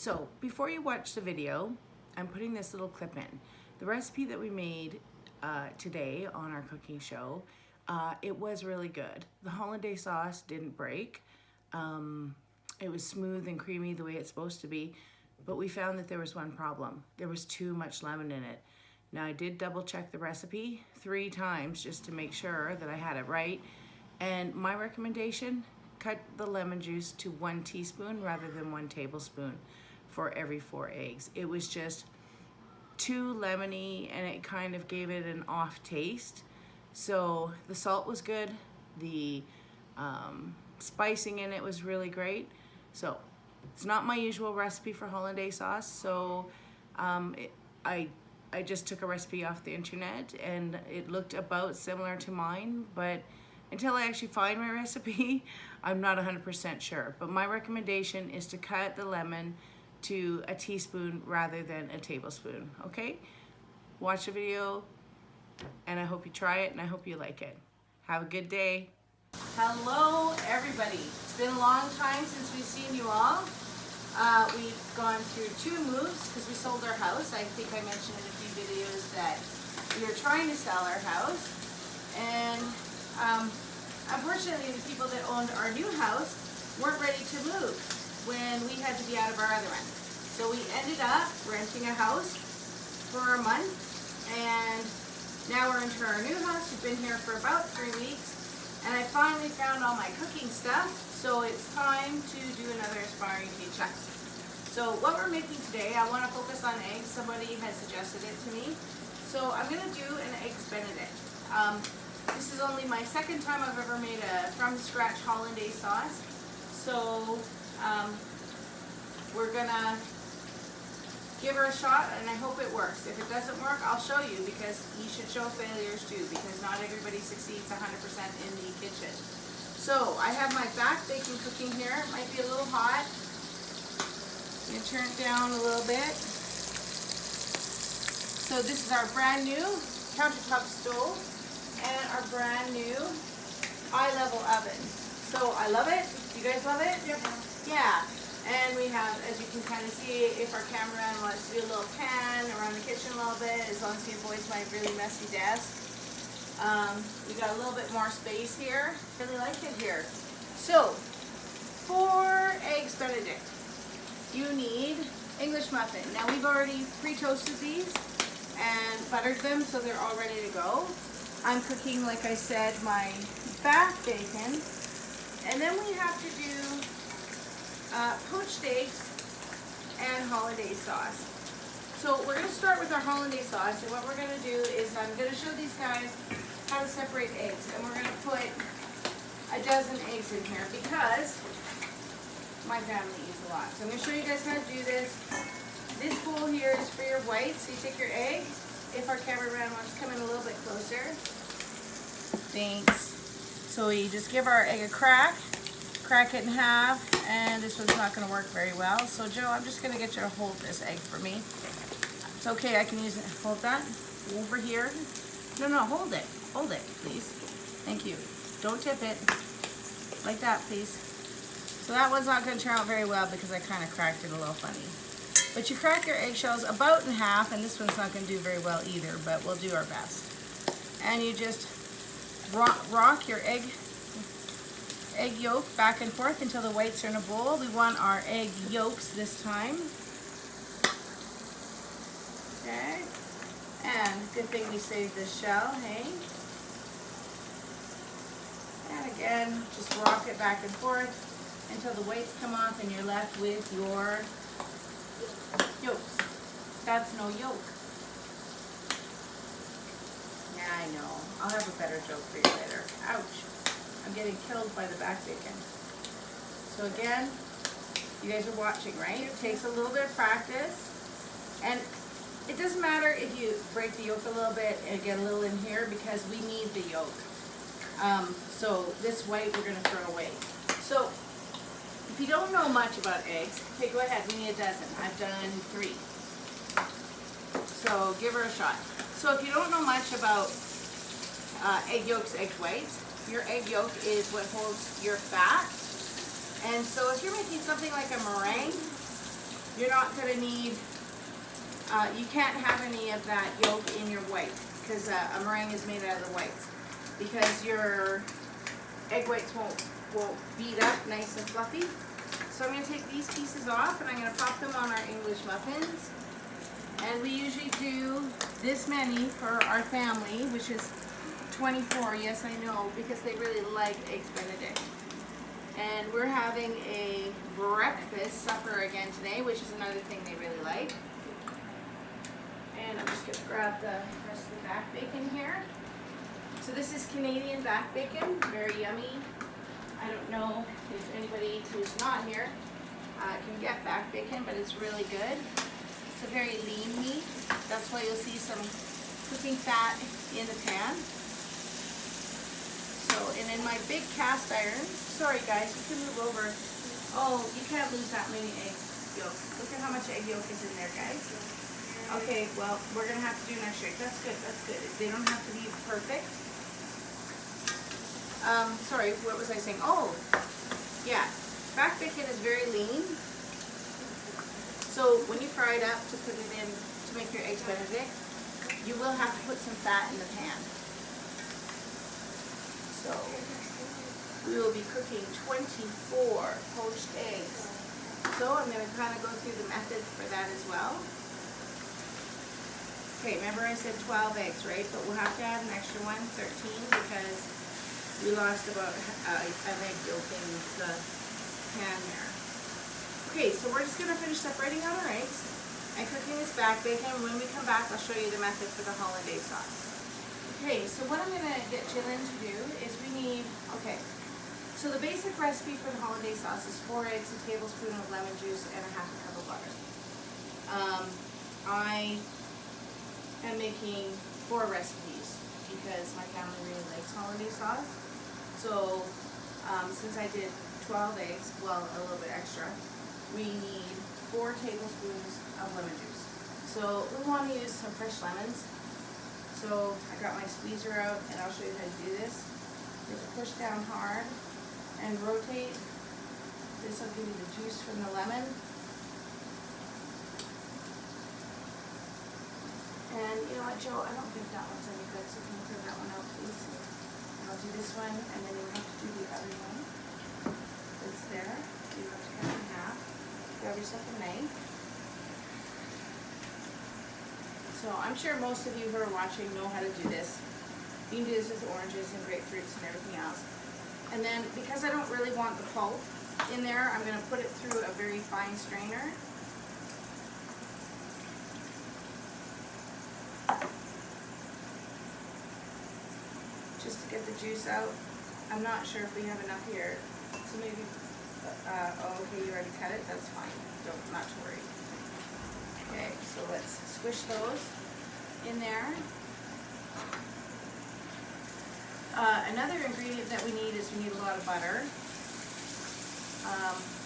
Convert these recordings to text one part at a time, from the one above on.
So before you watch the video, I'm putting this little clip in. The recipe that we made today on our cooking show, it was really good. The Hollandaise sauce didn't break. It was smooth and creamy the way it's supposed to be, but we found that there was one problem. There was too much lemon in it. Now I did double check the recipe 3 times just to make sure that I had it right. And my recommendation, cut the lemon juice to 1 teaspoon rather than 1 tablespoon for every 4 eggs. It was just too lemony and it kind of gave it an off taste. So the salt was good. The spicing in it was really great. So it's not my usual recipe for Hollandaise sauce. So I just took a recipe off the internet and it looked about similar to mine, but until I actually find my recipe, I'm not 100% sure. But my recommendation is to cut the lemon to a teaspoon rather than a tablespoon, okay? Watch the video, and I hope you try it, and I hope you like it. Have a good day. Hello, everybody. It's been a long time since we've seen you all. We've gone through 2 moves because we sold our house. I think I mentioned in a few videos that we were trying to sell our house, and unfortunately the people that owned our new house weren't ready to move when we had to be out of our other one. So we ended up renting a house for a month, and now we're into our new house. We've been here for about 3 weeks, and I finally found all my cooking stuff, so it's time to do another aspiring tea check. So what we're making today, I want to focus on eggs. Somebody has suggested it to me. So I'm going to do an eggs Benedict. This is only my 2nd time I've ever made a from scratch Hollandaise sauce. So we're gonna give her a shot, and I hope it works. If it doesn't work, I'll show you, because you should show failures too, because not everybody succeeds 100% in the kitchen. So I have my back bacon cooking here. It might be a little hot. I'm gonna turn it down a little bit. So this is our brand new countertop stove and our brand new eye level oven. So I love it. You guys love it? Yep. Yeah. And we have, as you can kind of see, if our cameraman wants to do a little pan around the kitchen a little bit, as long as he avoids my really messy desk. We got a little bit more space here. Really like it here. So, for eggs Benedict, you need English muffin. Now we've already pre-toasted these and buttered them, so they're all ready to go. I'm cooking, like I said, my back bacon. And then we have to do poached eggs and Hollandaise sauce. So we're going to start with our Hollandaise sauce, and what we're going to do is I'm going to show these guys how to separate eggs, and we're going to put a dozen eggs in here because my family eats a lot. So I'm going to show you guys how to do this. This bowl here is for your whites. So you take your egg. If our cameraman wants to come in a little bit closer. Thanks. So we just give our egg a crack it in half, and this one's not going to work very well. So Joe, I'm just going to get you to hold this egg for me. It's okay, I can use it. Hold that over here. No, hold it, please. Thank you. Don't tip it. Like that, please. So that one's not going to turn out very well because I kind of cracked it a little funny. But you crack your eggshells about in half, and this one's not going to do very well either, but we'll do our best. And you just rock your egg yolk back and forth until the whites are in a bowl. We want our egg yolks this time. Okay. And good thing we saved this shell, hey? And again, just rock it back and forth until the whites come off and you're left with your yolks. That's no yolk. Yeah, I know. I'll have a better joke for you later. Ouch. I'm getting killed by the back bacon. So again, you guys are watching, right? It takes a little bit of practice. And it doesn't matter if you break the yolk a little bit and get a little in here, because we need the yolk. So this white we're going to throw away. So if you don't know much about eggs, okay, go ahead. We need a dozen. I've done 3. So give her a shot. So if you don't know much about egg yolks, egg whites, your egg yolk is what holds your fat. And so if you're making something like a meringue, You're not gonna need, you can't have any of that yolk in your white, because a meringue is made out of the whites, because your egg whites won't beat up nice and fluffy. So I'm gonna take these pieces off and I'm gonna pop them on our English muffins. And we usually do this many for our family, which is 24, yes I know, because they really like Eggs Benedict. And we're having a breakfast supper again today, which is another thing they really like. And I'm just gonna grab the rest of the back bacon here. So this is Canadian back bacon, very yummy. I don't know if anybody who's not here can get back bacon, but it's really good. It's a very lean meat. That's why you'll see some cooking fat in the pan. So, and in my big cast iron, sorry guys, we can move over. Oh, you can't lose that many egg yolks. Look at how much egg yolk is in there, guys. Okay, well, we're gonna have to do an extra. That's good, that's good. They don't have to be perfect. Sorry, what was I saying? Oh, yeah, back bacon is very lean. So when you fry it up to put it in to make your Eggs Benedict, you will have to put some fat in the pan. So we will be cooking 24 poached eggs. So I'm going to kind of go through the methods for that as well. Okay, remember I said 12 eggs, right? But we'll have to add an extra one, 13, because we lost about an egg yolk in the pan there. Okay, so we're just going to finish separating out our eggs and cooking this back bacon. When we come back, I'll show you the method for the hollandaise sauce. Okay, so what I'm going to get Jillian to do is we need, okay, so the basic recipe for the hollandaise sauce is 4 eggs, a tablespoon of lemon juice, and a half a cup of butter. I am making 4 recipes because my family really likes hollandaise sauce. So since I did 12 eggs, well, a little bit extra, we need 4 tablespoons of lemon juice. So we want to use some fresh lemons. So I got my squeezer out and I'll show you how to do this. You have to push down hard and rotate. This will give you the juice from the lemon. And you know what, Joe, I don't think that one's any good, so can you throw that one out, please? And I'll do this one, and then you'll have to do the other one. It's there. You have to cut it in half. Grab yourself a knife. So I'm sure most of you who are watching know how to do this. You can do this with oranges and grapefruits and everything else. And then, because I don't really want the pulp in there, I'm going to put it through a very fine strainer. Just to get the juice out. I'm not sure if we have enough here. So maybe, oh, okay, you already cut it, that's fine. Not to worry. Okay, so let's squish those in there. Another ingredient that we need is we need a lot of butter.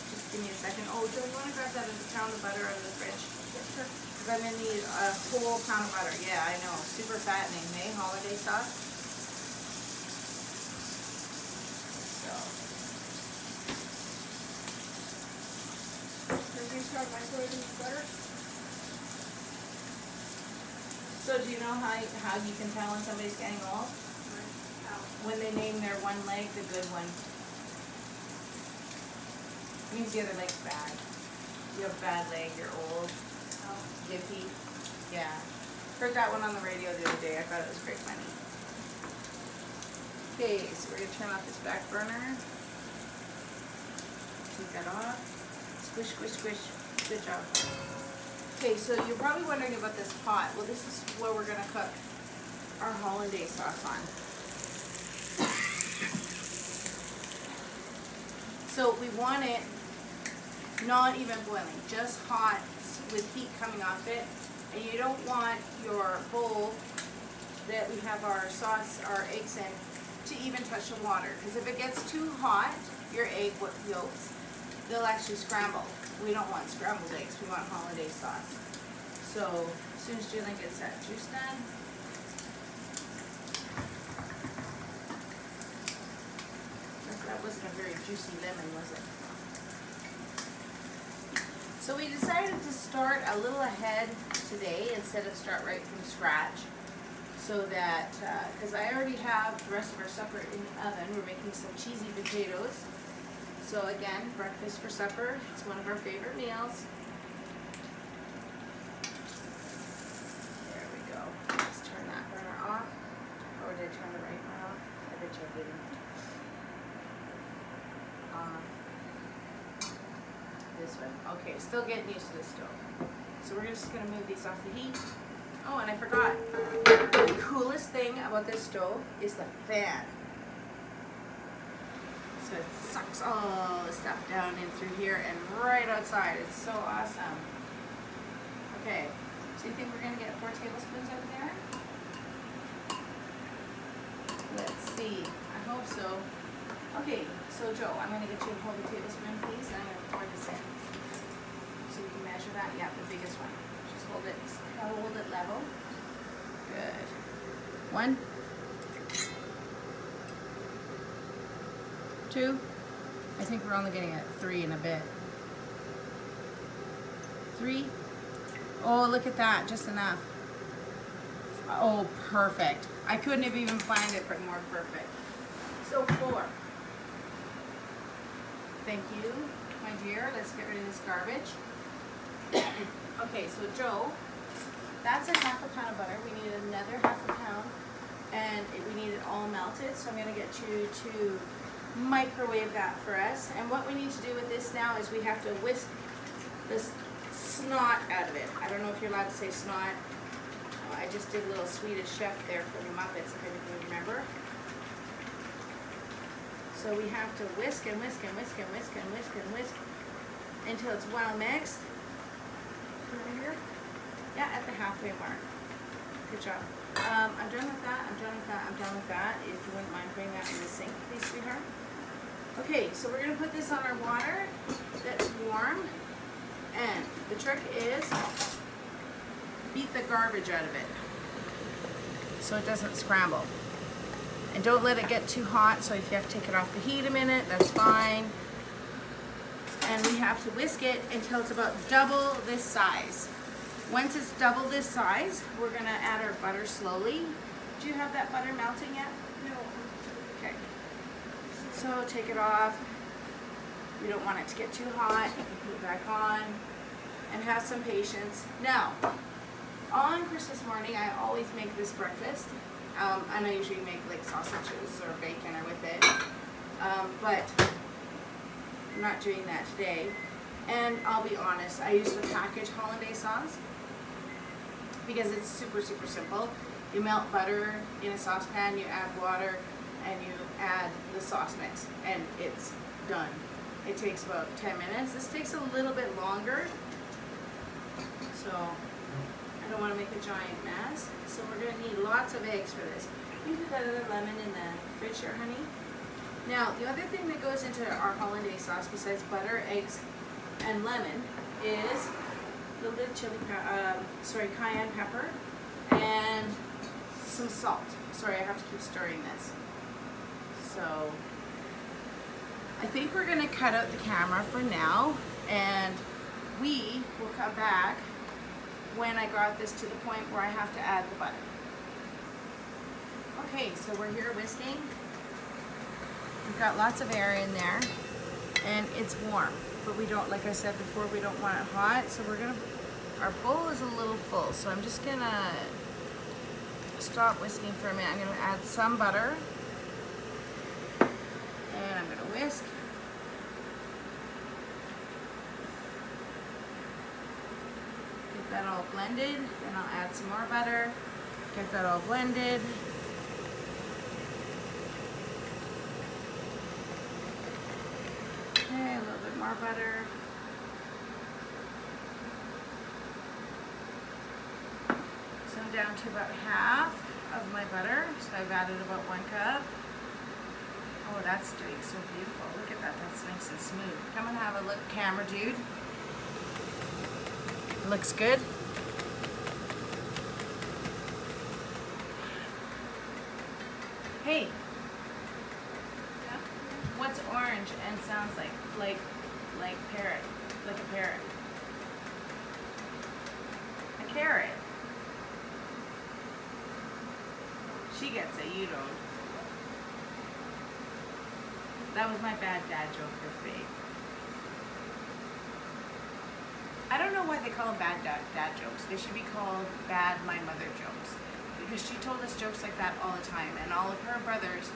Just give me a second. Oh, Joe, you want to grab that pound of butter out of the fridge? Yes, sir. Because I'm going to need a whole pound of butter. Yeah, I know. Super fattening, hey? Hollandaise sauce. So. Can you start microwaving the butter? So do you know how you can tell when somebody's getting old? When they name their one leg the good one. It means the other leg's bad. You have a bad leg, you're old, yippy. Yeah. Heard that one on the radio the other day. I thought it was great funny. Okay, so we're going to turn off this back burner. Take that off. Squish, squish, squish. Good job. Okay, so you're probably wondering about this pot. Well, this is where we're going to cook our hollandaise sauce on. So we want it not even boiling, just hot with heat coming off it. And you don't want your bowl that we have our sauce, our eggs in, to even touch the water. Because if it gets too hot, your egg yolks, they'll actually scramble. We don't want scrambled eggs, we want hollandaise sauce. So as soon as Jillian gets that juice done, that wasn't a very juicy lemon, was it? So we decided to start a little ahead today instead of start right from scratch. So that, because I already have the rest of our supper in the oven. We're making some cheesy potatoes. So again, breakfast for supper. It's one of our favorite meals. There we go. Let's turn that burner off. Or did I turn the right one off? I bet you I didn't. This one. Okay, still getting used to this stove. So we're just gonna move these off the heat. Oh, and I forgot. The coolest thing about this stove is the fan. So it sucks all the stuff down in through here and right outside. It's so awesome. Okay, so you think we're gonna get 4 tablespoons out of there? Let's see, I hope so. Okay, so Joe, I'm gonna get you to hold the tablespoon, please, and I'm gonna pour this in. So you can measure that, yeah, the biggest one. Just hold it level. Good. 1, 2, I think we're only getting at 3 in a bit. 3, oh, look at that, just enough. Oh, perfect. I couldn't have even planned it but more perfect. So 4. Thank you, my dear. Let's get rid of this garbage. Okay, so Joe, that's a ½ pound of butter. We need another ½ pound, and we need it all melted. So I'm going to get you to microwave that for us. And what we need to do with this now is we have to whisk this snot out of it. I don't know if you're allowed to say snot. I just did a little Swedish chef there for the Muppets, if anybody remember. So we have to whisk and whisk and whisk and whisk and whisk and whisk until it's well mixed. Here. Yeah, at the halfway mark. Good job. I'm done with that, I'm done with that, I'm done with that. If you wouldn't mind putting that in the sink, please, sweetheart. Okay, so we're gonna put this on our water that's warm. And the trick is beat the garbage out of it so it doesn't scramble. And don't let it get too hot, so if you have to take it off the heat a minute, that's fine. And we have to whisk it until it's about double this size. Once it's double this size, we're gonna add our butter slowly. Do you have that butter melting yet? No. Okay. So take it off. We don't want it to get too hot. You can put it back on and have some patience. Now, on Christmas morning, I always make this breakfast. And I usually make like sausages or bacon or with it. But I'm not doing that today. And I'll be honest, I use the packaged Hollandaise sauce because it's super, super simple. You melt butter in a saucepan, you add water, and you add the sauce mix, and it's done. It takes about 10 minutes. This takes a little bit longer, so I don't want to make a giant mess. So we're going to need lots of eggs for this. You put that other lemon in the fridge here, honey. Now, the other thing that goes into our Hollandaise sauce besides butter, eggs, and lemon is a little bit of cayenne pepper, and some salt. Sorry, I have to keep stirring this. So, I think we're going to cut out the camera for now, and we will come back when I got this to the point where I have to add the butter. Okay, so we're here whisking. We've got lots of air in there, and it's warm, but we don't, like I said before, we don't want it hot, so we're gonna, our bowl is a little full, so I'm just gonna stop whisking for a minute. I'm gonna add some butter, and I'm gonna whisk. Get that all blended, then I'll add some more butter, get that all blended. Okay, a little bit more butter. So I'm down to about half of my butter, so I've added about 1 cup. Oh, that's doing so beautiful. Look at that, that's nice and smooth. Come and have a look, camera dude. Looks good. Hey. Yeah. What's orange and sounds like parrot, like a parrot? carrot. She gets it, you don't. That was my bad dad joke for today. I don't know why they call them bad dad jokes. They should be called bad my mother jokes. Because she told us jokes like that all the time, and all of her brothers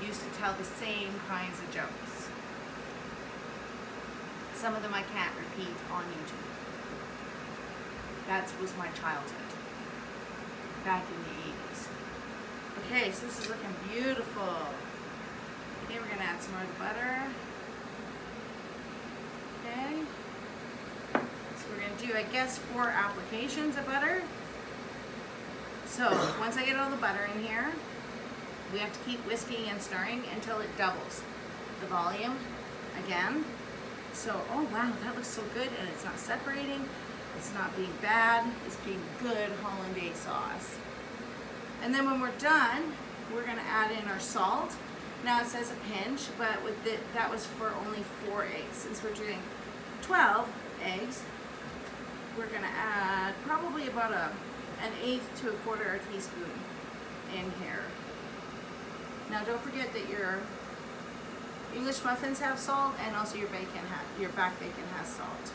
used to tell the same kinds of jokes. Some of them I can't repeat on YouTube. That was my childhood, back in the 80s. Okay, so this is looking beautiful. Okay, we're gonna add some more of the butter. Okay. So we're gonna do, I guess, 4 applications of butter. So once I get all the butter in here, we have to keep whisking and stirring until it doubles the volume again. So, oh wow, that looks so good, and it's not separating. It's not being bad. It's being good Hollandaise sauce. And then when we're done, we're gonna add in our salt. Now it says a pinch, but with it, that was for only 4 eggs. Since we're doing 12 eggs, we're gonna add probably about an 1/8 to 1/4 teaspoon in here. Now don't forget that your English muffins have salt, and also your back bacon has salt.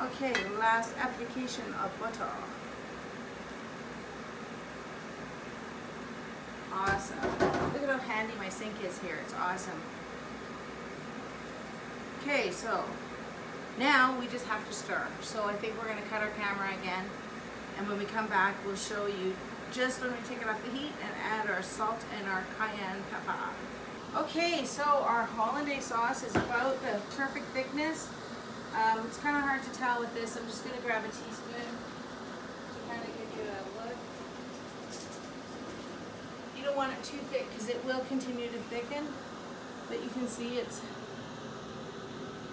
Okay, last application of butter. Awesome. Look at how handy my sink is here. It's awesome. Okay, so now we just have to stir. So I think we're going to cut our camera again, and when we come back, we'll show you just when we take it off the heat and add our salt and our cayenne pepper. Okay, so our Hollandaise sauce is about the perfect thickness. It's kind of hard to tell with this. I'm just going to grab a teaspoon to kind of give you a look. You don't want it too thick because it will continue to thicken, but you can see it's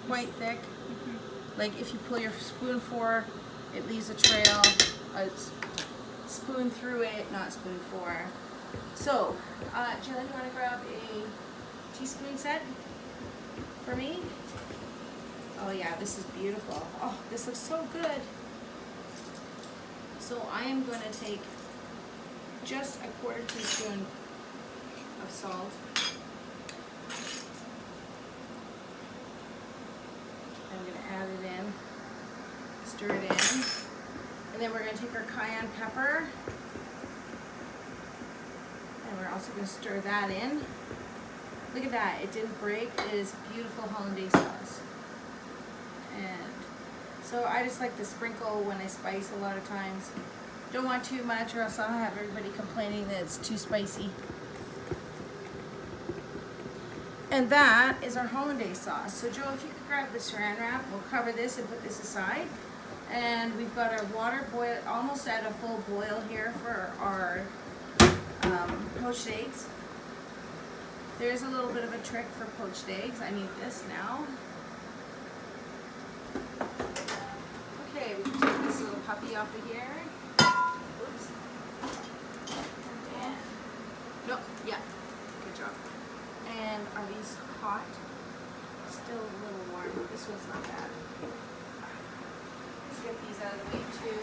quite thick. Like if you pull your spoon forward, it leaves a trail, a spoon through it, not spoon for. So, Jill, you want to grab a teaspoon set for me? Oh yeah, this is beautiful. Oh, this looks so good. So I am going to take just a 1/4 teaspoon of salt. I'm going to add it in, stir it in, and then we're going to take our cayenne pepper, and we're also going to stir that in. Look at that, it didn't break. It is beautiful Hollandaise sauce. And so I just like to sprinkle when I spice a lot of times. Don't want too much or else I'll have everybody complaining that it's too spicy. And that is our Hollandaise sauce. So Joe, if you could grab the saran wrap, we'll cover this and put this aside. And we've got our water boil almost at a full boil here for our poached eggs. There's a little bit of a trick for poached eggs. I need this now. Okay, we can take this little puppy off of here. Oops. And, no, yeah, good job. And are these hot? Still a little warm. This one's not bad. Let's get these out of the way too.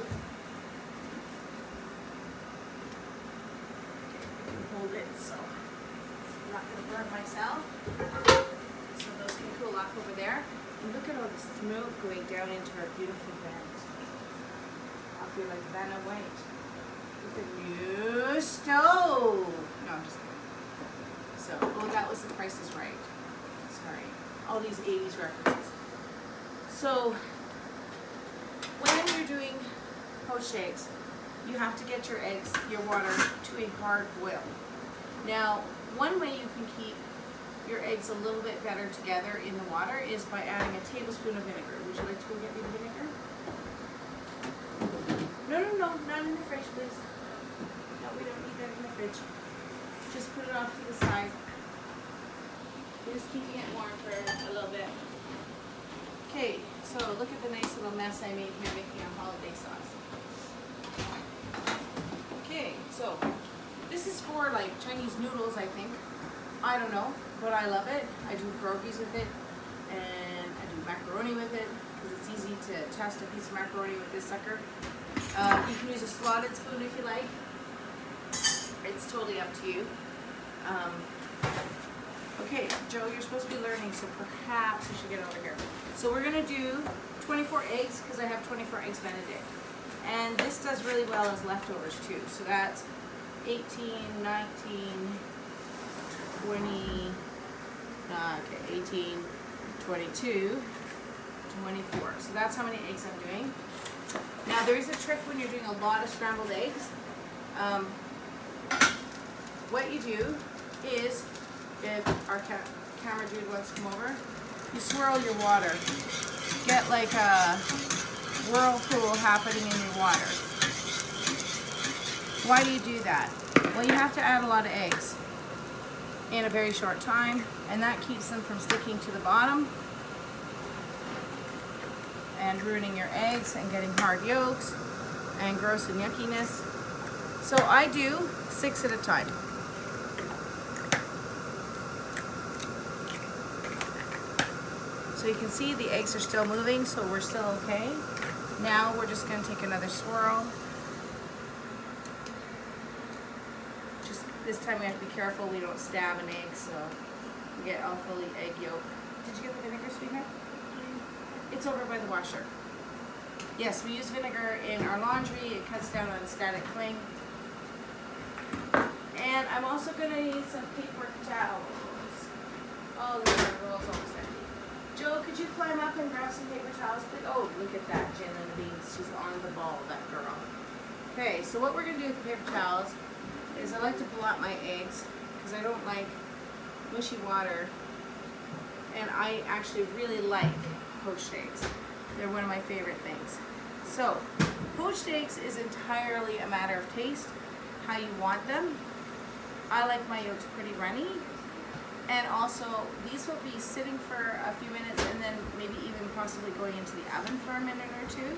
Okay, I can hold it so I'm not going to burn myself. So those can cool off over there. And look at all the smoke going down into our beautiful vent. I feel like Vanna White with a new stove. No, I'm just kidding. So, oh, that was The Price is Right. Sorry. All these 80s references. So, when you're doing poached eggs, you have to get your eggs, your water, to a hard boil. Now, one way you can keep your eggs a little bit better together in the water is by adding a tablespoon of vinegar. Would you like to go get me the vinegar? No, not in the fridge, please. No, we don't need that in the fridge. Just put it off to the side. We're just keeping it warm for a little bit. Okay, so look at the nice little mess I made here making our Hollandaise sauce. Okay, so this is for like Chinese noodles, I think. I don't know, but I love it. I do pierogies with it, and I do macaroni with it, because it's easy to test a piece of macaroni with this sucker. You can use a slotted spoon if you like. It's totally up to you. Okay, Joe, you're supposed to be learning, so perhaps you should get over here. So we're gonna do 24 eggs because I have 24 eggs Benedict. And this does really well as leftovers too. So that's 18, 19, 20, okay, 18, 22, 24. So that's how many eggs I'm doing. Now there is a trick when you're doing a lot of scrambled eggs. What you do is, if our camera dude wants to come over, you swirl your water. Get like a whirlpool happening in your water. Why do you do that? Well, you have to add a lot of eggs in a very short time, and that keeps them from sticking to the bottom and ruining your eggs and getting hard yolks and gross and yuckiness. So I do 6 at a time. So you can see the eggs are still moving, so we're still okay. Now we're just going to take another swirl. Just this time we have to be careful we don't stab an egg, so we get all fully egg yolk. Did you get the vinegar, sweetheart? It's over by the washer. Yes, we use vinegar in our laundry. It cuts down on static cling. And I'm also going to need some paper towels. Oh, the roll's almost empty. Joe, could you climb up and grab some paper towels, please? Oh, look at that, Jen and the beans. She's on the ball, that girl. Okay, so what we're going to do with the paper towels is I like to blot my eggs because I don't like mushy water. And I actually really like poached eggs. They're one of my favorite things. So, poached eggs is entirely a matter of taste, how you want them. I like my yolks pretty runny. And also, these will be sitting for a few minutes and then maybe even possibly going into the oven for a minute or two.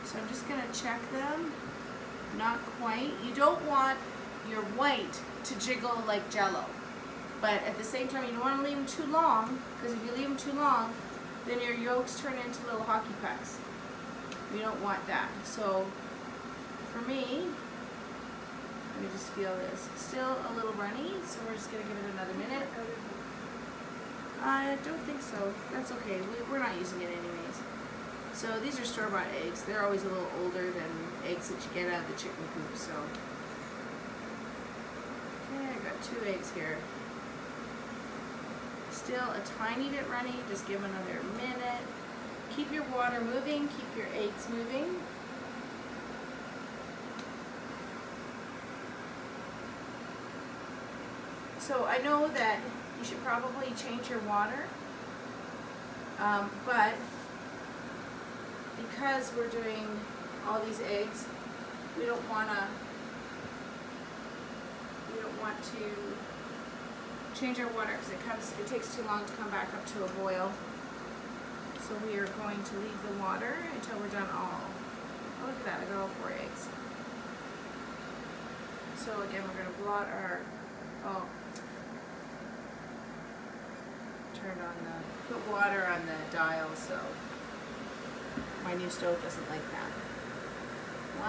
So I'm just going to check them. Not quite. You don't want your white to jiggle like Jell-O. But at the same time, you don't want to leave them too long, because if you leave them too long, then your yolks turn into little hockey pucks. You don't want that. So for me, let me just feel this. Still a little runny, so we're just going to give it another minute. I don't think so. That's okay. We're not using it anyways. So these are store-bought eggs. They're always a little older than eggs that you get out of the chicken coop. So okay, I got 2 eggs here. Still a tiny bit runny. Just give them another minute. Keep your water moving. Keep your eggs moving. So I know that you should probably change your water, but because we're doing all these eggs, we don't want to change our water because it takes too long to come back up to a boil. So we are going to leave the water until we're done all. Oh, look at that! I got all 4 eggs. So again, we're going to blot our turned on put water on the dial, so my new stove doesn't like that.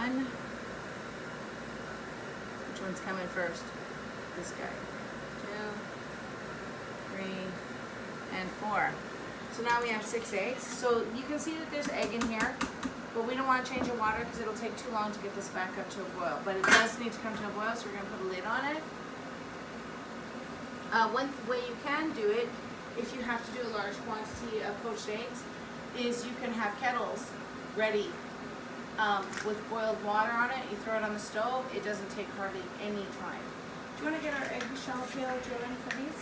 1. Which one's coming first? This guy. 2, 3, and 4. So now we have 6 eggs. So you can see that there's egg in here, but we don't want to change the water because it'll take too long to get this back up to a boil. But it does need to come to a boil, so we're going to put a lid on it. One way you can do it, if you have to do a large quantity of poached eggs, is you can have kettles ready with boiled water on it. You throw it on the stove. It doesn't take hardly any time. Do you want to get our eggshell peeler driven for these?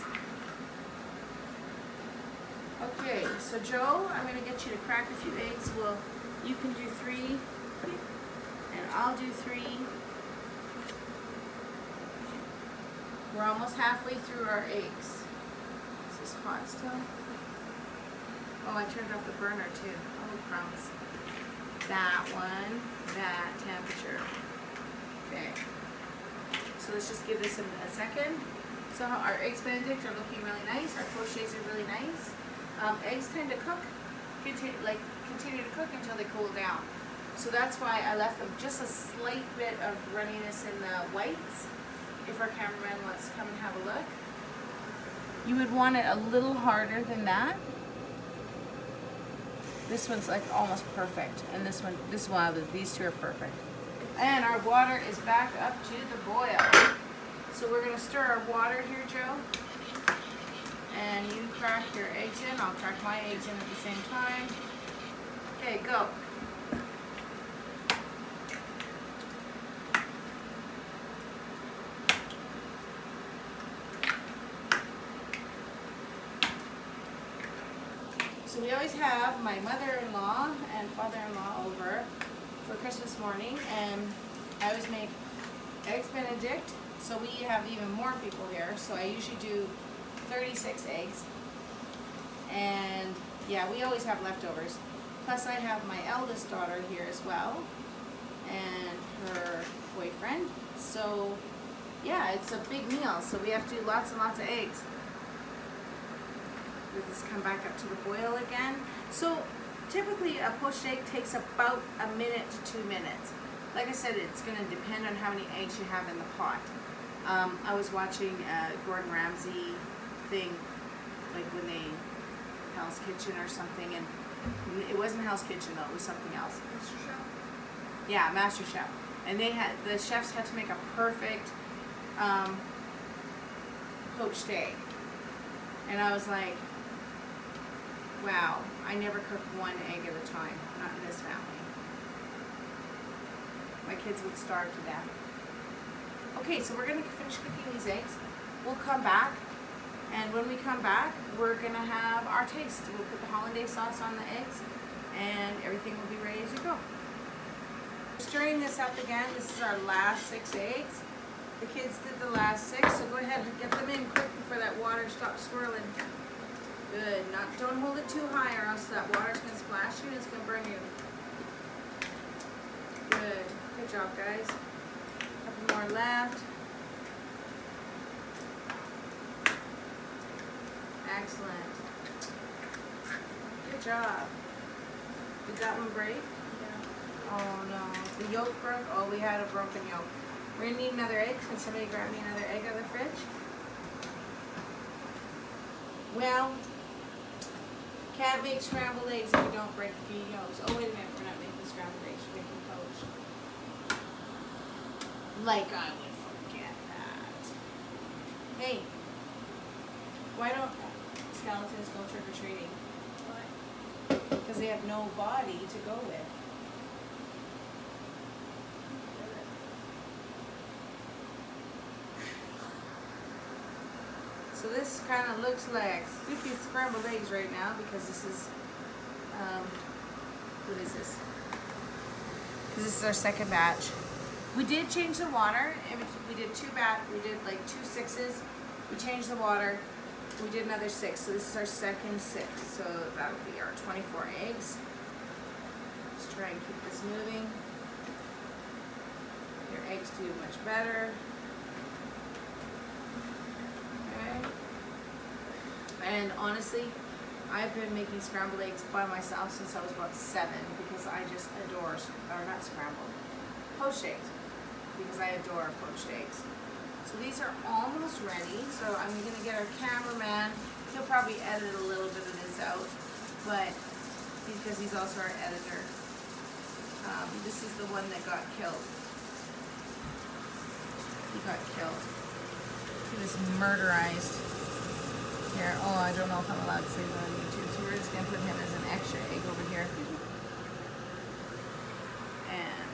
Okay, so Joe, I'm going to get you to crack a few eggs. Well, you can do 3, and I'll do 3. We're almost halfway through our eggs. Is this hot still? Oh, I turned off the burner too. Oh, crumbs. That one, that temperature. Okay. So let's just give this a second. So our eggs Benedict are looking really nice. Our poached eggs are really nice. Eggs tend to cook, continue to cook until they cool down. So that's why I left them just a slight bit of runniness in the whites. If our cameraman wants to come and have a look. You would want it a little harder than that. This one's like almost perfect. And this one, these two are perfect. And our water is back up to the boil. So we're gonna stir our water here, Joe. And you crack your eggs in. I'll crack my eggs in at the same time. Okay, go. So we always have my mother-in-law and father-in-law over for Christmas morning, and I always make eggs Benedict, so we have even more people here. So I usually do 36 eggs, and yeah, we always have leftovers. Plus I have my eldest daughter here as well, and her boyfriend. So yeah, it's a big meal, so we have to do lots and lots of eggs. Let this come back up to the boil again. So typically a poached egg takes about a minute to 2 minutes. Like I said, it's going to depend on how many eggs you have in the pot. I was watching a Gordon Ramsay thing, like when they, Hell's Kitchen or something, and it wasn't Hell's Kitchen though, it was something else. Master Chef? Yeah, Master Chef. And they had, the chefs had to make a perfect poached egg. And I was like, wow, I never cook one egg at a time, not in this family. My kids would starve to death. Okay, so we're gonna finish cooking these eggs. We'll come back, and when we come back, we're gonna have our taste. We'll put the Hollandaise sauce on the eggs, and everything will be ready to go. Stirring this up again, this is our last 6 eggs. The kids did the last 6, so go ahead and get them in quick before that water stops swirling. Good. Don't hold it too high, or else that water's gonna splash you and it's gonna burn you. Good. Good job, guys. A couple more left. Excellent. Good job. Did that one break? Yeah. Oh no. The yolk broke? Oh, we had a broken yolk. We're gonna need another egg. Can somebody grab me another egg out of the fridge? Well, can't make scrambled eggs if you don't break a few yolks. Oh, wait a minute, we're not making scrambled eggs, we're making poached. Like I would forget that. Hey, why don't skeletons go trick-or-treating? Why? Because they have no body to go with. So this kind of looks like soupy scrambled eggs right now because this is, what is this? Because this is our second batch. We did change the water. We did we did like 2 6s. We changed the water. We did another 6. So this is our second 6. So that'll be our 24 eggs. Let's try and keep this moving. Your eggs do much better. And honestly, I've been making scrambled eggs by myself since I was about 7 because I just adore, or not scrambled, poached eggs, because I adore poached eggs. So these are almost ready. So I'm gonna get our cameraman. He'll probably edit a little bit of this out, but because he's also our editor. This is the one that got killed. He got killed. He was murderized. Here. Oh, I don't know if I'm allowed to say that on YouTube, so we're just going to put him as an extra egg over here. And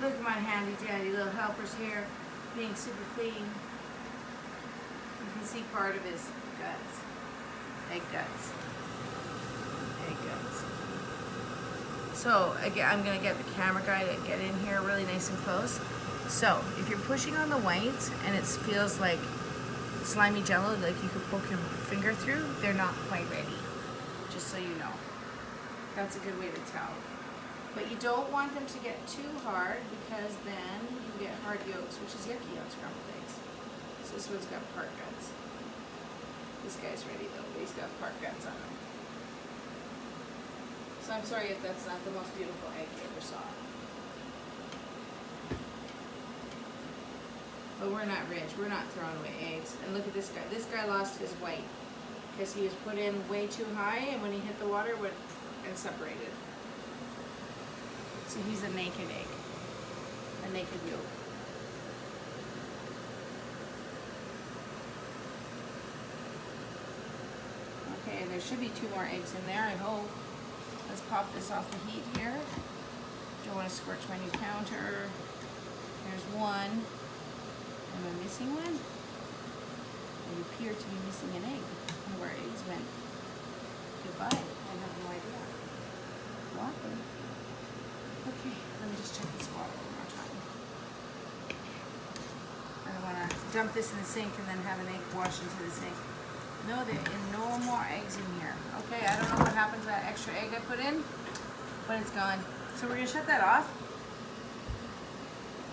look at my handy dandy little helpers here, being super clean. You can see part of his guts. Egg guts. Egg guts. So, again, I'm going to get the camera guy to get in here really nice and close. So, if you're pushing on the whites and it feels like slimy jello, like you could poke your finger through, they're not quite ready, just so you know. That's a good way to tell. But you don't want them to get too hard because then you get hard yolks, which is yucky on scrambled eggs. So this one's got part guts. This guy's ready though, but he's got part guts on him. So I'm sorry if that's not the most beautiful egg you ever saw. But we're not rich. We're not throwing away eggs. And look at this guy. This guy lost his white because he was put in way too high, and when he hit the water, it went and separated. So he's a naked egg, a naked yolk. Okay, there should be 2 more eggs in there, I hope. Let's pop this off the heat here. Don't want to scorch my new counter. There's 1. Am I missing one? I appear to be missing an egg. One of our eggs went goodbye. I have no idea. What? Okay, let me just check this water one more time. I don't want to dump this in the sink and then have an egg wash into the sink. No, there are no more eggs in here. Okay, I don't know what happened to that extra egg I put in, but it's gone. So we're going to shut that off.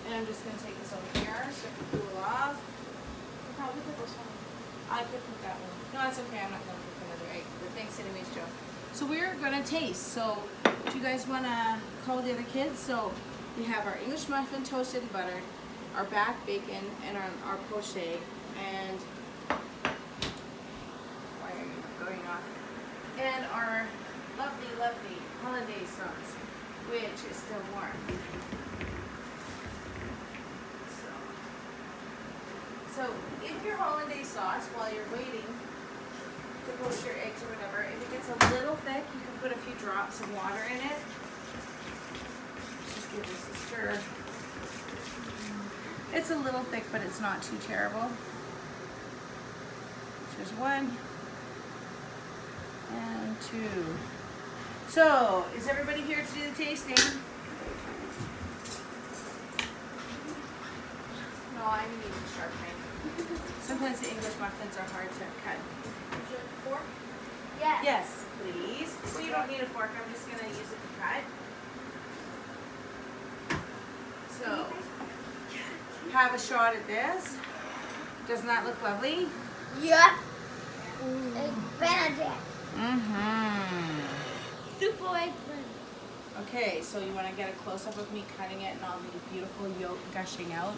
And I'm just going to take this over here so it can cool off. I'll probably put this one. I could put that one. No, it's okay. I'm not going to put another egg. But thanks anyways, Joe. So we're going to taste. So do you guys want to call the other kids? So we have our English muffin toasted and buttered, our back bacon, and our poached egg. And why are you going off? And our lovely, lovely Hollandaise sauce, which is still warm. So if your Hollandaise sauce, while you're waiting to poach your eggs or whatever, if it gets a little thick, you can put a few drops of water in it. Just give this a stir. It's a little thick, but it's not too terrible. There's 1 and 2. So, is everybody here to do the tasting? No, I'm using a sharp knife. Sometimes the English muffins are hard to cut. Is there a fork? Yes. Yes, please. Well, you don't need a fork. I'm just going to use it to cut. So, have a shot at this. Doesn't that look lovely? Yep. Benedict. Super egg. Okay, so you want to get a close-up of me cutting it and all the beautiful yolk gushing out?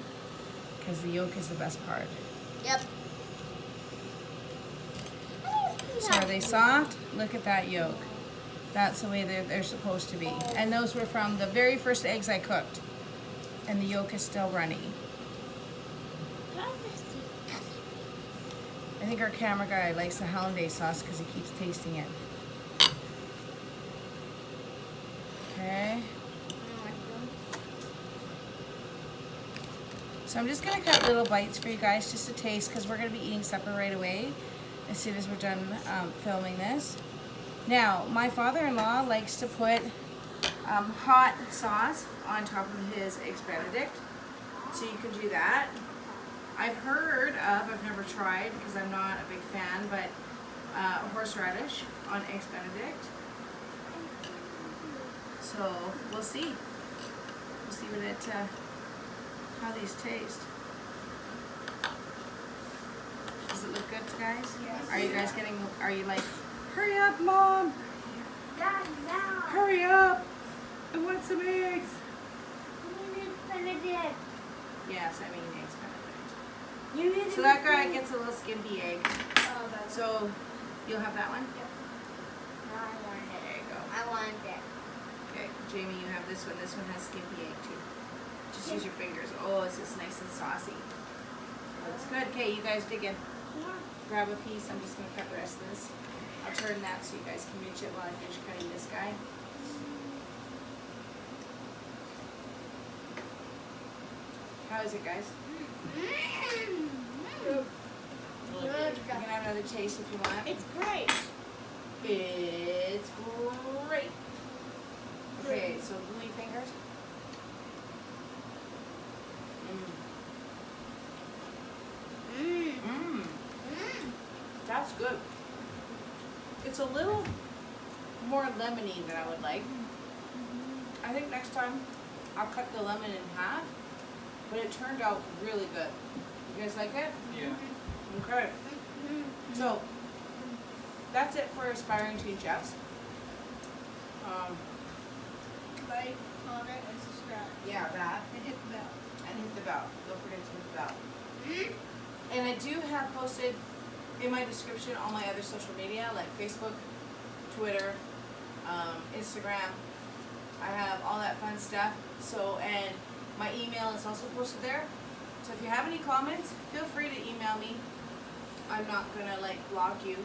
Because the yolk is the best part. Yep. So are they soft? Look at that yolk. That's the way they're supposed to be. And those were from the very first eggs I cooked. And the yolk is still runny. I think our camera guy likes the Hollandaise sauce because he keeps tasting it. Okay. So I'm just going to cut little bites for you guys just to taste because we're going to be eating supper right away as soon as we're done filming this. Now, my father-in-law likes to put hot sauce on top of his Eggs Benedict, so you can do that. I've heard of, I've never tried because I'm not a big fan, but horseradish on Eggs Benedict. So we'll see. We'll see what it, how these taste. Does it look good, guys? Yes. Are you guys getting, are you like, hurry up, Mom! Dad, now. Hurry up! I want some eggs! Benedict. Yes, I mean Eggs Benedict. You need So that guy gets a little skimpy egg. Oh, that's So you'll have that one? Yep. No, I want it. There you go. I want it. Okay, Jamie, you have this one. This one has skimpy egg too. Just use your fingers. Oh, it's just nice and saucy. Looks good. Okay, you guys dig in. Yeah. Grab a piece. I'm just going to cut the rest of this. I'll turn that so you guys can reach it while I finish cutting this guy. How is it, guys? Good. You can have another taste if you want. It's great. It's great. Okay, so gooey fingers. That's good. It's a little more lemony than I would like. I think next time I'll cut the lemon in half, but it turned out really good. You guys like it? Yeah. Okay. So that's it for aspiring teen chefs. Like, comment, and subscribe. Yeah, that. And hit the bell. And hit the bell. Don't forget to hit the bell. And I do have posted in my description all my other social media like Facebook, Twitter, Instagram. I have all that fun stuff. So, and my email is also posted there. So if you have any comments, feel free to email me. I'm not gonna like block you,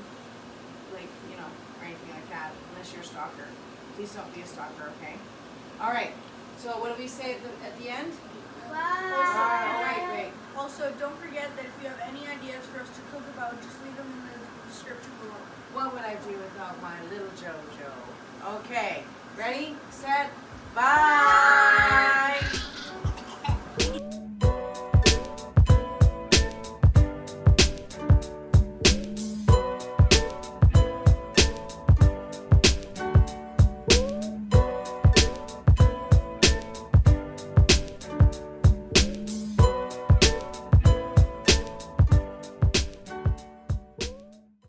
like, you know, or anything like that, unless you're a stalker. Please don't be a stalker, okay? All right. So what do we say at the end? Bye. All right, great. Also, don't forget that if you have any ideas for us to cook about, just leave them in the description below. What would I do without my little JoJo? Okay, ready, set, bye.